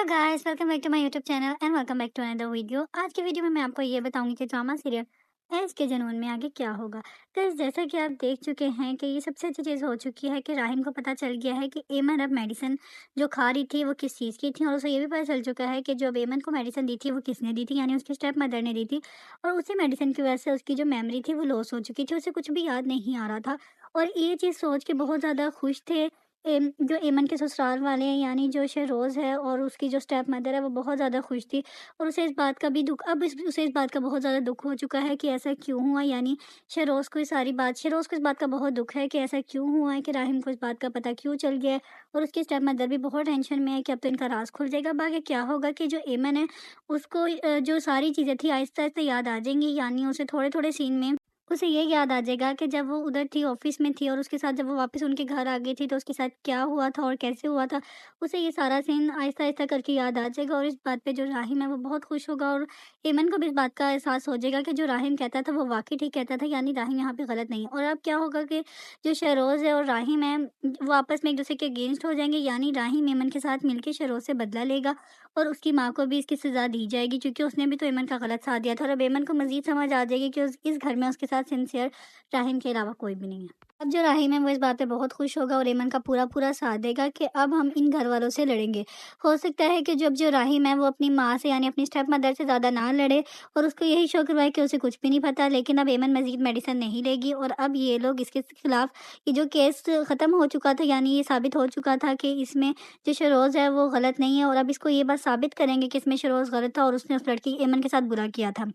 Hello guys, welcome back to my YouTube channel and welcome back to another video. आज की video में मैं आपको ये बताऊंगी कि ड्रामा सीरियल ऐश के जुनून में आगे क्या होगा। गाइस, जैसा कि आप देख चुके हैं कि ये सबसे अच्छी चीज़ हो चुकी है कि राहिम को पता चल गया है कि एमन अब मेडिसिन जो खा रही थी वो किस चीज़ की थी, और उसे ये भी पता चल चुका है कि जो अब एमन को मेडिसिन दी थी वो किसने दी थी, यानी उसकी स्टेप मदर ने दी थी। और उसी मेडिसिन की वजह से उसकी जो मेमोरी थी वो लॉस हो चुकी थी, उसे कुछ भी याद नहीं आ रहा था। और ये चीज़ सोच के बहुत ज़्यादा खुश थे जो एमन के ससुराल वाले हैं, यानी जो शहरोज़ है और उसकी जो स्टेप मदर है वो बहुत ज़्यादा खुश थी। और उसे इस बात का भी दुःख अब इस उसे इस बात का बहुत ज़्यादा दुःख हो चुका है कि ऐसा क्यों हुआ, यानी शहरोज़ को इस बात का बहुत दुःख है कि ऐसा क्यों हुआ है कि राहिम को इस बात का पता क्यों चल गया है। और उसकी स्टेप मदर भी बहुत टेंशन में है कि अब तो इनका राज़ खुल जाएगा। अब आगे क्या होगा कि जो एमन है उसको जो सारी चीज़ें थी आहिस्ता-आहिस्ता याद आ जाएँगी, यानी उसे थोड़े-थोड़े सीन में उसे ये याद आ जाएगा कि जब वो उधर थी, ऑफ़िस में थी, और उसके साथ जब वो वापस उनके घर आ गई थी तो उसके साथ क्या हुआ था और कैसे हुआ था। उसे ये सारा सीन आहिस्ता-आहिस्ता करके याद आ जाएगा, और इस बात पे जो राहिम है वो बहुत खुश होगा, और एमन को भी इस बात का एहसास हो जाएगा कि जो राहिम कहता था वो वाक़ई ठीक कहता था, यानी राहिम यहाँ पे गलत नहीं है। और अब क्या होगा कि जो शहरोज़ है और राहिम है वो आपस में एक-दूसरे के अगेंस्ट हो जाएँगे, यानी राहिम एमन के साथ मिलके शहरोज़ से बदला लेगा और उसकी माँ को भी इसकी सज़ा दी जाएगी, क्योंकि उसने भी तो एमन का गलत साथ दिया था। और अब एमन को मज़ीद समझ आ जाएगी कि उस इस घर में उसके साथ सिंसियर राहिम के अलावा कोई भी नहीं है। अब जो राहिम है वो इस बात पे बहुत खुश होगा और एमन का पूरा-पूरा साथ देगा कि अब हम इन घरवालों से लड़ेंगे। हो सकता है कि जब जो राहिम है वो अपनी माँ से, यानी अपनी स्टेप मदर से ज़्यादा ना लड़े और उसको यही शो करवाए कि उसे कुछ भी नहीं पता, लेकिन अब एमन मज़ीद मेडिसिन नहीं लेगी और अब ये लोग इसके खिलाफ ये जो केस ख़त्म हो चुका था, यानी ये साबित हो चुका था कि इसमें जो शरोज़ है वो गलत नहीं है, और अब इसको ये बात साबित करेंगे कि इसमें शरोज़ गलत था और उसने उस लड़की एमन के साथ बुरा किया था।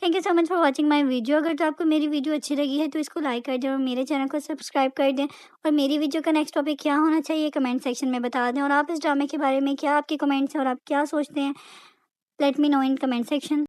Thank you so much for watching my video. अगर तो आपको मेरी वीडियो अच्छी लगी है तो इसको लाइक कर दें और मेरे चैनल को सब्सक्राइब कर दें, और मेरी वीडियो का नेक्स्ट टॉपिक क्या होना चाहिए कमेंट सेक्शन में बता दें, और आप इस ड्रामे के बारे में क्या आपके कमेंट्स हैं और आप क्या सोचते हैं, let me know in comment section.